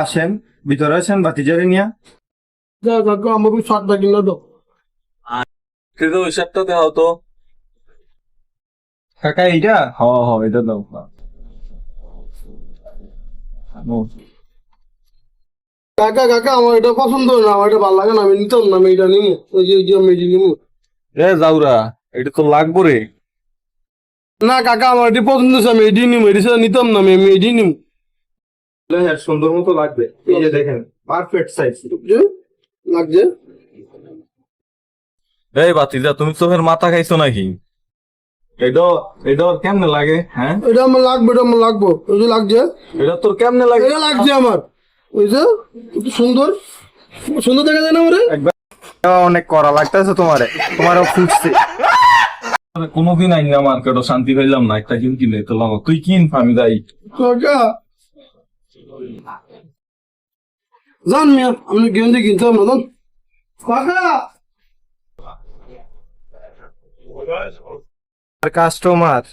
আসেন ভিতরে আসেন বাতিজারে নিয়া কাকা আমার ওই শার্টটা কিনা দাও। কিন্তু ওই শার্টটা দেওয়া হতো। কাকা এইটা এটা দাও কাকা কাকা আমার এটা পছন্দ না, আমার এটা ভালো লাগে না, আমি নিতাম না, আমি এটা নিমু, ওই যে আমি এটা নিমু। রে যাওরা, এটা তো লাগবো রে। না কাকা আমার এটি পছন্দ হচ্ছে, আমি এটি নিমু, এটি ছাড়া নিতাম না, আমি এটি নিমু। হ্যাঁ সুন্দর মতো লাগবে, এই যে দেখেন পারফেক্ট সাইজ। লাগছে। এই বাতিজা, তুমি চোখের মাথা খাইছো নাকি? এটা এটা ওর কেমনে লাগে? হ্যাঁ, এটা আমার লাগবে, এটা আমার লাগবো, ওই যে লাগছে, এটা তোর কেমনে লাগে? এটা লাগছে আমার, ওই যে একটু সুন্দর সুন্দর দেখা যায় না আমার। অনেক করা লাগতেছে তোমারও ফুটছে। কোনোদিন আইনি আমার মার্কেটও শান্তি পাইলাম না, একটা কিন কিনে তো লাগো, তুই কিন আমি যাই। কাকা জান মিয়া, আমি গেঞ্জি কিনতাম না জান। কাকা কাস্টমার